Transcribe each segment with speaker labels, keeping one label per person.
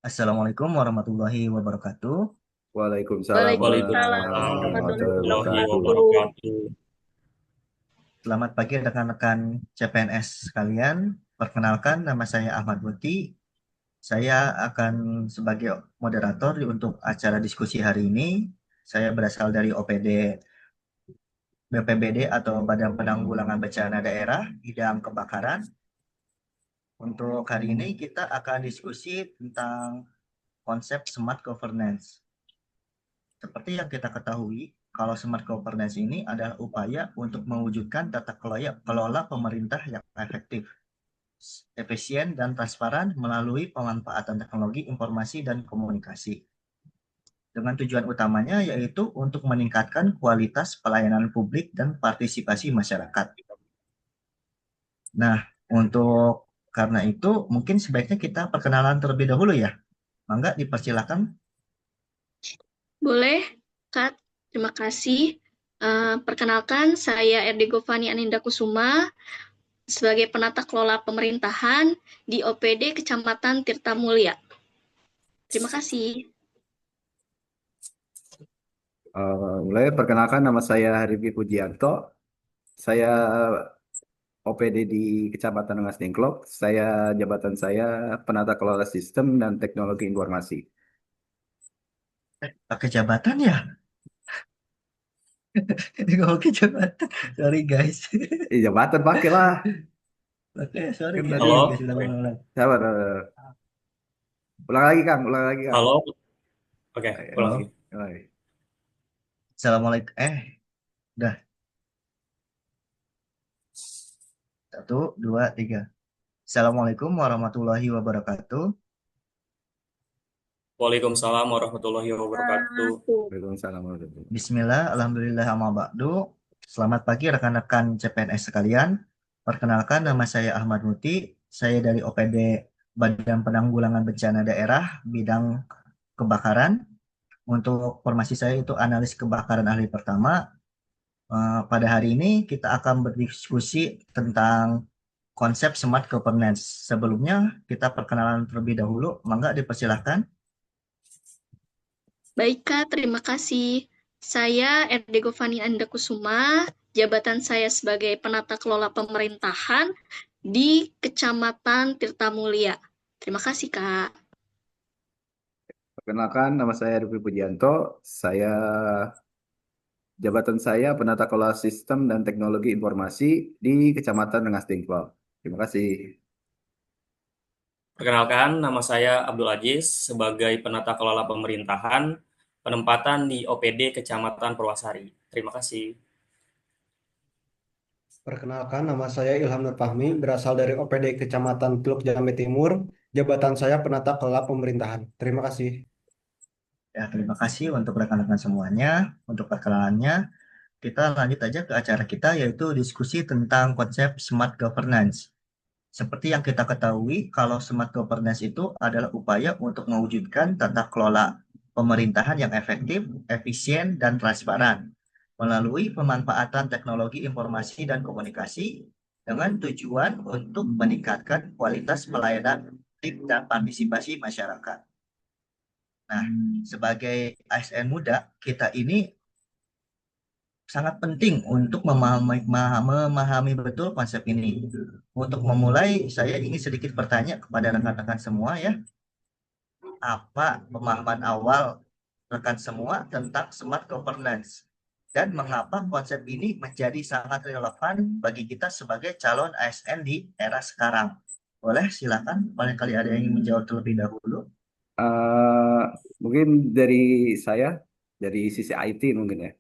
Speaker 1: Assalamualaikum warahmatullahi wabarakatuh.
Speaker 2: Waalaikumsalam
Speaker 3: Waalaikumsalam
Speaker 2: warahmatullahi
Speaker 3: warahmatullahi
Speaker 2: wabarakatuh.
Speaker 3: wabarakatuh.
Speaker 1: Selamat pagi rekan-rekan CPNS sekalian. Perkenalkan, nama saya Ahmad Buti. Saya akan sebagai moderator untuk acara diskusi hari ini. Saya berasal dari OPD BPBD atau Badan Penanggulangan Bencana Daerah, bidang kebakaran. Untuk hari ini kita akan diskusi tentang konsep smart governance. Seperti yang kita ketahui, kalau smart governance ini adalah upaya untuk mewujudkan tata kelola pemerintah yang efektif, efisien, dan transparan melalui pemanfaatan teknologi informasi dan komunikasi. Dengan tujuan utamanya yaitu untuk meningkatkan kualitas pelayanan publik dan partisipasi masyarakat. Nah, karena itu mungkin sebaiknya kita perkenalan terlebih dahulu ya. Mangga dipersilakan.
Speaker 2: Boleh, Kak. Terima kasih. Perkenalkan, saya RD Govani Aninda Kusuma sebagai penata kelola pemerintahan di OPD Kecamatan Tirta Mulia. Terima kasih.
Speaker 3: Mulai perkenalkan nama saya Rifki Pujianto. Saya OPD di Kecamatan Rengas Dengklok. Jabatan saya penata kelola sistem dan teknologi informasi.
Speaker 1: Pakai jabatan ya? Oke jabatan. Sorry guys.
Speaker 3: Jabatan pakai lah.
Speaker 1: Oke, sorry
Speaker 3: Kan
Speaker 1: ya
Speaker 3: tadi
Speaker 1: guys,
Speaker 4: Halo,
Speaker 1: guys ulang ulang ulang.
Speaker 3: sabar. Ulang lagi Kang, ulang lagi Kang.
Speaker 4: halo, oke, ulang lagi.
Speaker 1: Halo.
Speaker 3: Ulang lagi.
Speaker 1: Assalamualaikum. Udah. Satu, dua, tiga. Assalamualaikum warahmatullahi wabarakatuh.
Speaker 4: Waalaikumsalam warahmatullahi wabarakatuh.
Speaker 3: Waalaikumsalam warahmatullahi wabarakatuh.
Speaker 1: Bismillah, alhamdulillah, amma ba'du. Selamat pagi rekan-rekan CPNS sekalian. Perkenalkan, nama saya Ahmad Muti. Saya dari OPD Badan Penanggulangan Bencana Daerah, bidang kebakaran. Untuk formasi saya itu analis kebakaran ahli pertama. Pada hari ini kita akan berdiskusi tentang konsep smart governance. Sebelumnya kita perkenalan terlebih dahulu. Mangga dipersilahkan.
Speaker 2: Baik, Kak. Terima kasih. Saya RD Govani Aninda Kusuma. Jabatan saya sebagai penata kelola pemerintahan di Kecamatan Tirta Mulia. Terima kasih, Kak.
Speaker 3: Perkenalkan nama saya Rifki Pujianto. Saya Jabatan saya penata kelola sistem dan teknologi informasi di Kecamatan Rengas Dengklok. Terima kasih.
Speaker 4: Perkenalkan, nama saya Abdul Aziz sebagai penata kelola pemerintahan penempatan di OPD Kecamatan Purwasari. Terima kasih.
Speaker 5: Perkenalkan, nama saya Ilham Nur Fahmi, berasal dari OPD Kecamatan Teluk Jambe Timur. Jabatan saya penata kelola pemerintahan. Terima kasih.
Speaker 1: Ya, terima kasih untuk rekan-rekan semuanya untuk perkenalannya. Kita lanjut aja ke acara kita yaitu diskusi tentang konsep smart governance. Seperti yang kita ketahui, kalau smart governance itu adalah upaya untuk mewujudkan tata kelola pemerintahan yang efektif, efisien, dan transparan melalui pemanfaatan teknologi informasi dan komunikasi dengan tujuan untuk meningkatkan kualitas pelayanan publik dan partisipasi masyarakat. Nah, sebagai ASN muda, kita ini sangat penting untuk memahami betul konsep ini. Untuk memulai, saya ingin sedikit bertanya kepada rekan-rekan semua ya, apa pemahaman awal rekan semua tentang smart governance dan mengapa konsep ini menjadi sangat relevan bagi kita sebagai calon ASN di era sekarang. Boleh silakan, barangkali ada yang ingin menjawab terlebih dahulu.
Speaker 3: Eh, Mungkin dari saya, dari sisi IT mungkin ya.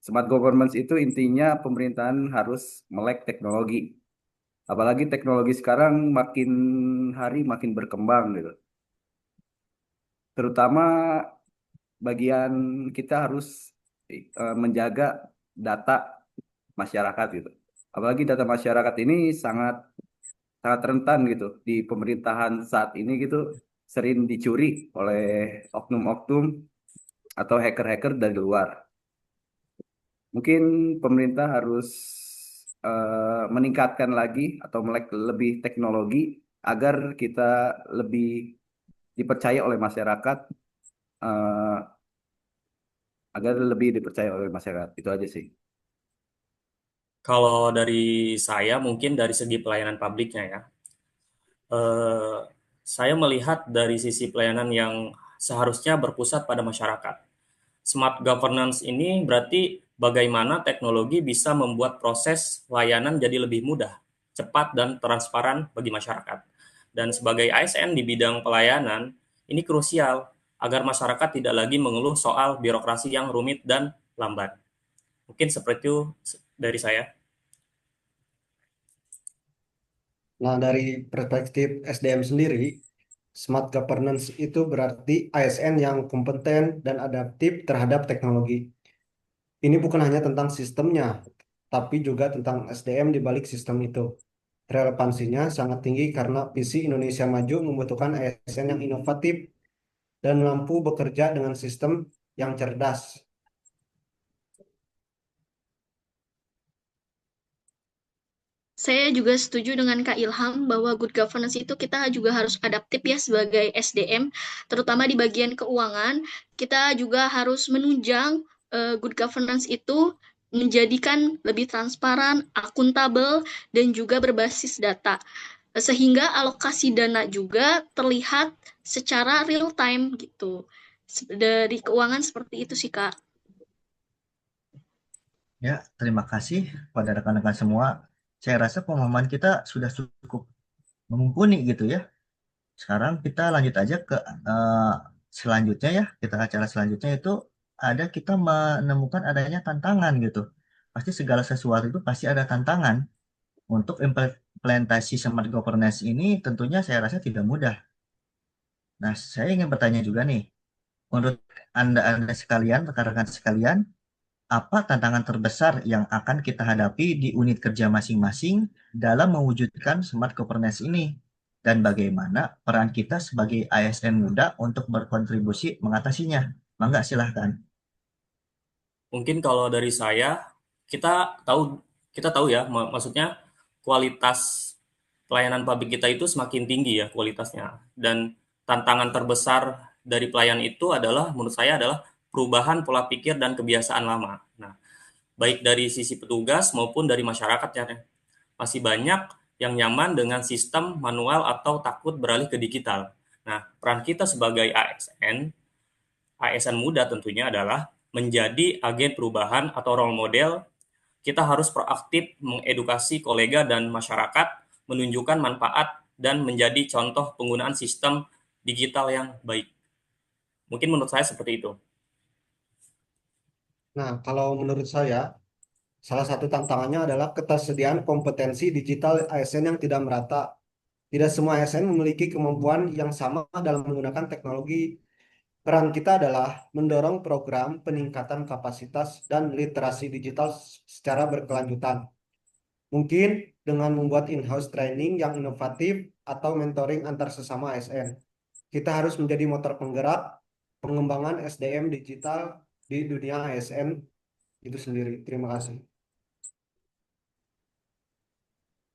Speaker 3: Smart governance itu intinya pemerintahan harus melek teknologi. Apalagi teknologi sekarang makin hari makin berkembang gitu. Terutama bagian kita harus menjaga data masyarakat gitu. Apalagi data masyarakat ini sangat sangat rentan gitu di pemerintahan saat ini gitu sering dicuri oleh oknum-oknum atau hacker-hacker dari luar. Mungkin pemerintah harus meningkatkan lagi atau melek lebih teknologi agar kita lebih dipercaya oleh masyarakat, eh, agar lebih dipercaya oleh masyarakat. Itu aja sih.
Speaker 4: Kalau dari saya mungkin dari segi pelayanan publiknya ya. Eh, saya melihat dari sisi pelayanan yang seharusnya berpusat pada masyarakat. Smart governance ini berarti bagaimana teknologi bisa membuat proses layanan jadi lebih mudah, cepat, dan transparan bagi masyarakat. Dan sebagai ASN di bidang pelayanan, ini krusial agar masyarakat tidak lagi mengeluh soal birokrasi yang rumit dan lambat. Mungkin seperti itu dari saya.
Speaker 5: Nah, dari perspektif SDM sendiri, smart governance itu berarti ASN yang kompeten dan adaptif terhadap teknologi. Ini bukan hanya tentang sistemnya, tapi juga tentang SDM di balik sistem itu. Relevansinya sangat tinggi karena visi Indonesia Maju membutuhkan ASN yang inovatif dan mampu bekerja dengan sistem yang cerdas.
Speaker 2: Saya juga setuju dengan Kak Ilham bahwa good governance itu kita juga harus adaptif ya sebagai SDM, terutama di bagian keuangan. Kita juga harus menunjang good governance itu menjadikan lebih transparan, akuntabel, dan juga berbasis data. Sehingga alokasi dana juga terlihat secara real time gitu. Dari keuangan seperti itu sih, Kak.
Speaker 1: Ya, terima kasih pada rekan-rekan semua. Saya rasa pemahaman kita sudah cukup mumpuni gitu ya. Sekarang kita lanjut aja ke eh, selanjutnya ya. Kita acara selanjutnya itu ada kita menemukan adanya tantangan gitu. Pasti segala sesuatu itu pasti ada tantangan. Untuk implementasi smart governance ini tentunya saya rasa tidak mudah. Nah, saya ingin bertanya juga nih, menurut Anda sekalian, rekan-rekan sekalian, apa tantangan terbesar yang akan kita hadapi di unit kerja masing-masing dalam mewujudkan smart governance ini? Dan bagaimana peran kita sebagai ASN muda untuk berkontribusi mengatasinya? Mangga silahkan.
Speaker 4: Mungkin kalau dari saya, kita tahu kita tahu ya, maksudnya kualitas pelayanan publik kita itu semakin tinggi ya kualitasnya. Dan tantangan terbesar dari pelayan itu adalah menurut saya adalah perubahan pola pikir dan kebiasaan lama. Nah, baik dari sisi petugas maupun dari masyarakat ya. Masih banyak yang nyaman dengan sistem manual atau takut beralih ke digital. Nah, peran kita sebagai ASN muda tentunya adalah menjadi agen perubahan atau role model. Kita harus proaktif mengedukasi kolega dan masyarakat, menunjukkan manfaat dan menjadi contoh penggunaan sistem digital yang baik. Mungkin menurut saya seperti itu.
Speaker 5: Nah, kalau menurut saya, salah satu tantangannya adalah ketersediaan kompetensi digital ASN yang tidak merata. Tidak semua ASN memiliki kemampuan yang sama dalam menggunakan teknologi. Peran kita adalah mendorong program peningkatan kapasitas dan literasi digital secara berkelanjutan. Mungkin dengan membuat in-house training yang inovatif atau mentoring antar sesama ASN. Kita harus menjadi motor penggerak pengembangan SDM digital di dunia ASN itu sendiri. Terima kasih.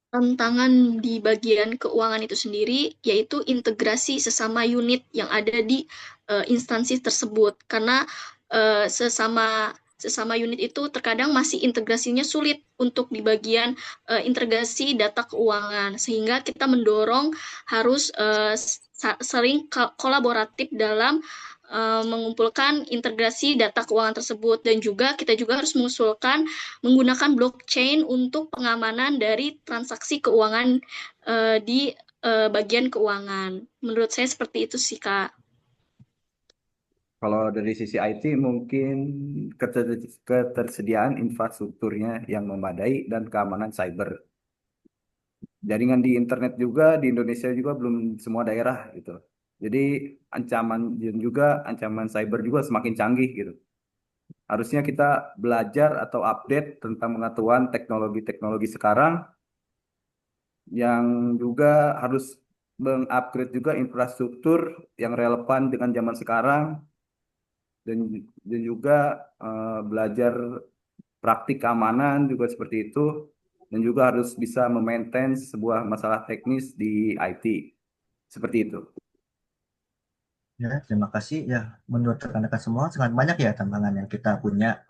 Speaker 2: Tantangan di bagian keuangan itu sendiri yaitu integrasi sesama unit yang ada di instansi tersebut karena sesama sesama unit itu terkadang masih integrasinya sulit untuk di bagian integrasi data keuangan sehingga kita mendorong harus sering kolaboratif dalam mengumpulkan integrasi data keuangan tersebut dan juga kita juga harus mengusulkan menggunakan blockchain untuk pengamanan dari transaksi keuangan di bagian keuangan. Menurut saya seperti itu sih, Kak.
Speaker 3: Kalau dari sisi IT mungkin ketersediaan infrastrukturnya yang memadai dan keamanan cyber. Jaringan di internet juga di Indonesia juga belum semua daerah gitu. Jadi ancaman dan juga ancaman cyber juga semakin canggih gitu. Harusnya kita belajar atau update tentang pengetahuan teknologi-teknologi sekarang yang juga harus mengupgrade juga infrastruktur yang relevan dengan zaman sekarang dan juga belajar praktik keamanan juga seperti itu dan juga harus bisa memaintain sebuah masalah teknis di IT seperti itu.
Speaker 1: Ya, terima kasih. Ya, menurut rekan-rekan semua sangat banyak ya tantangan yang kita punya.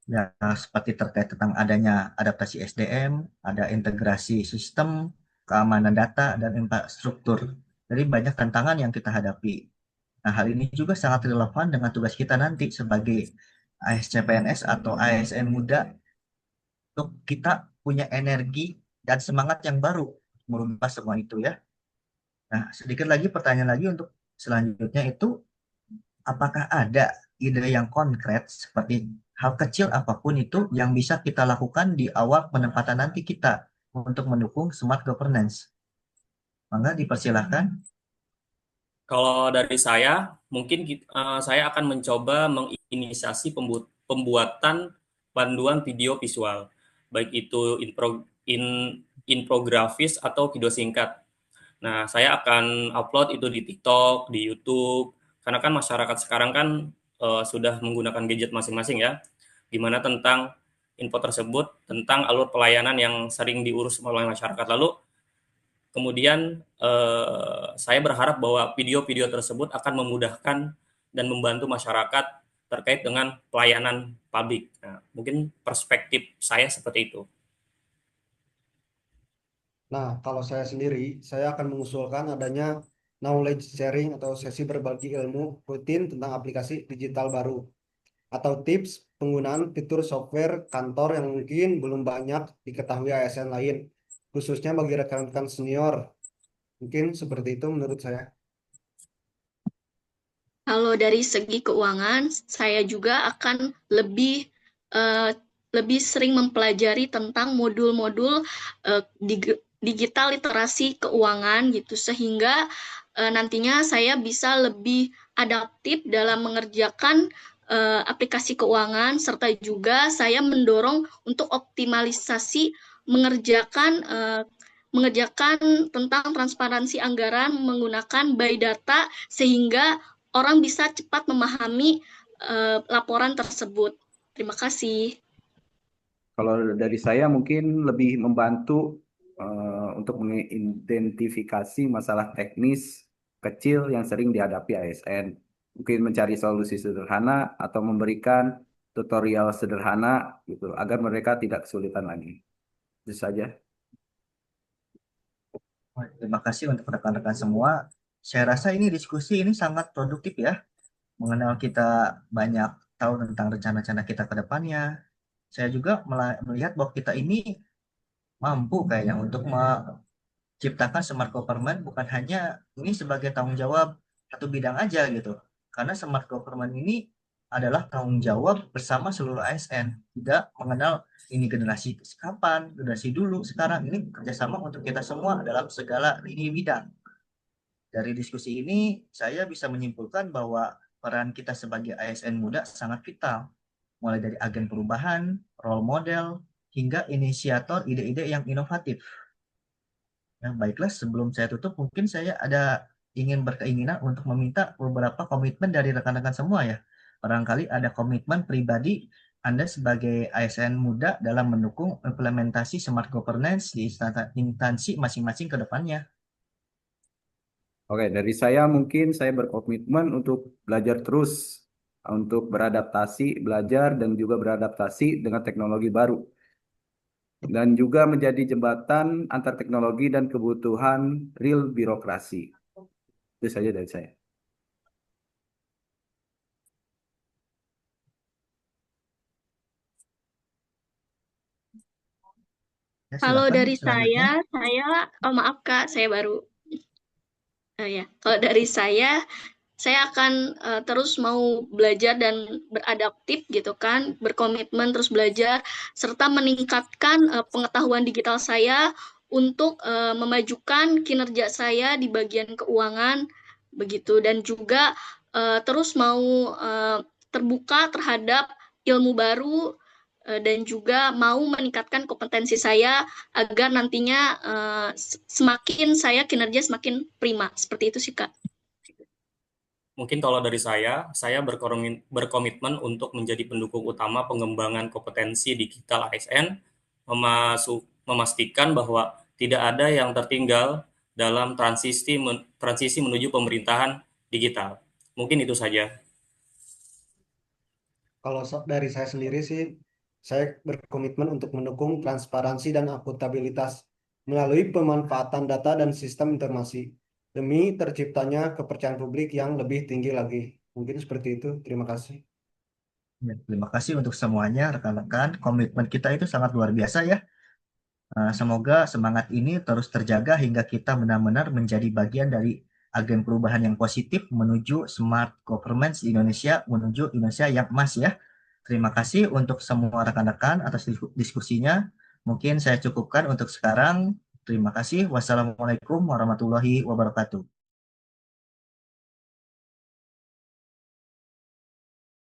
Speaker 1: Ya, seperti terkait tentang adanya adaptasi SDM, ada integrasi sistem, keamanan data, dan infrastruktur. Jadi banyak tantangan yang kita hadapi. Nah, hal ini juga sangat relevan dengan tugas kita nanti sebagai ASCPNS atau ASN muda untuk kita punya energi dan semangat yang baru merubah semua itu ya. Nah, sedikit lagi pertanyaan lagi untuk selanjutnya itu, apakah ada ide yang konkret seperti hal kecil apapun itu yang bisa kita lakukan di awal penempatan nanti kita untuk mendukung smart governance? Maka dipersilahkan.
Speaker 4: Kalau dari saya, mungkin saya akan mencoba menginisiasi pembuatan panduan video visual, baik itu infografis atau video singkat. Nah, saya akan upload itu di TikTok, di YouTube, karena kan masyarakat sekarang kan sudah menggunakan gadget masing-masing ya, di mana tentang info tersebut, tentang alur pelayanan yang sering diurus oleh masyarakat. Lalu kemudian saya berharap bahwa video-video tersebut akan memudahkan dan membantu masyarakat terkait dengan pelayanan publik. Nah, mungkin perspektif saya seperti itu.
Speaker 5: Nah, kalau saya sendiri, saya akan mengusulkan adanya knowledge sharing atau sesi berbagi ilmu rutin tentang aplikasi digital baru atau tips penggunaan fitur software kantor yang mungkin belum banyak diketahui ASN lain, khususnya bagi rekan-rekan senior. Mungkin seperti itu menurut saya.
Speaker 2: Kalau dari segi keuangan, saya juga akan eh, lebih sering mempelajari tentang modul-modul digital literasi keuangan gitu, sehingga nantinya saya bisa lebih adaptif dalam mengerjakan aplikasi keuangan, serta juga saya mendorong untuk optimalisasi mengerjakan tentang transparansi anggaran menggunakan by data, sehingga orang bisa cepat memahami laporan tersebut. Terima kasih.
Speaker 3: Kalau dari saya mungkin lebih membantu untuk mengidentifikasi masalah teknis kecil yang sering dihadapi ASN. Mungkin mencari solusi sederhana atau memberikan tutorial sederhana gitu agar mereka tidak kesulitan lagi. Itu saja.
Speaker 1: Terima kasih untuk rekan-rekan semua. Saya rasa ini diskusi ini sangat produktif ya, mengenal kita banyak tahu tentang rencana-rencana kita ke depannya. Saya juga melihat bahwa kita ini mampu kayaknya untuk menciptakan smart government bukan hanya ini sebagai tanggung jawab satu bidang aja gitu. Karena smart government ini adalah tanggung jawab bersama seluruh ASN. Tidak mengenal ini generasi kapan, generasi dulu, sekarang ini kerjasama untuk kita semua dalam segala lini bidang. Dari diskusi ini, saya bisa menyimpulkan bahwa peran kita sebagai ASN muda sangat vital, mulai dari agen perubahan, role model, hingga inisiator ide-ide yang inovatif. Nah, baiklah, sebelum saya tutup, mungkin saya ingin berkeinginan untuk meminta beberapa komitmen dari rekan-rekan semua ya. Barangkali ada komitmen pribadi Anda sebagai ASN muda dalam mendukung implementasi smart governance di instansi masing-masing ke depannya.
Speaker 3: Oke, dari saya mungkin saya berkomitmen untuk belajar terus, untuk beradaptasi, belajar dan juga beradaptasi dengan teknologi baru. Dan juga menjadi jembatan antar teknologi dan kebutuhan real birokrasi. Itu saja dari saya.
Speaker 1: Ya,
Speaker 2: Kalau
Speaker 1: silakan
Speaker 2: dari
Speaker 1: selanjutnya.
Speaker 2: oh maaf Kak, saya baru. Ya, kalau dari saya akan terus mau belajar dan beradaptif gitu kan, berkomitmen terus belajar serta meningkatkan pengetahuan digital saya untuk memajukan kinerja saya di bagian keuangan begitu, dan juga terus mau terbuka terhadap ilmu baru dan juga mau meningkatkan kompetensi saya agar nantinya semakin saya kinerja semakin prima. Seperti itu sih Kak.
Speaker 4: Mungkin kalau dari saya berkomitmen untuk menjadi pendukung utama pengembangan kompetensi digital ASN, memastikan bahwa tidak ada yang tertinggal dalam transisi menuju pemerintahan digital. Mungkin itu saja.
Speaker 5: Kalau dari saya sendiri sih, saya berkomitmen untuk mendukung transparansi dan akuntabilitas melalui pemanfaatan data dan sistem informasi demi terciptanya kepercayaan publik yang lebih tinggi lagi. Mungkin seperti itu. Terima kasih.
Speaker 1: Ya, terima kasih untuk semuanya rekan-rekan. Komitmen kita itu sangat luar biasa ya. Semoga semangat ini terus terjaga hingga kita benar-benar menjadi bagian dari agen perubahan yang positif menuju smart government di Indonesia, menuju Indonesia yang emas ya. Terima kasih untuk semua rekan-rekan atas diskusinya. Mungkin saya cukupkan untuk sekarang. Terima kasih. Wassalamualaikum warahmatullahi wabarakatuh.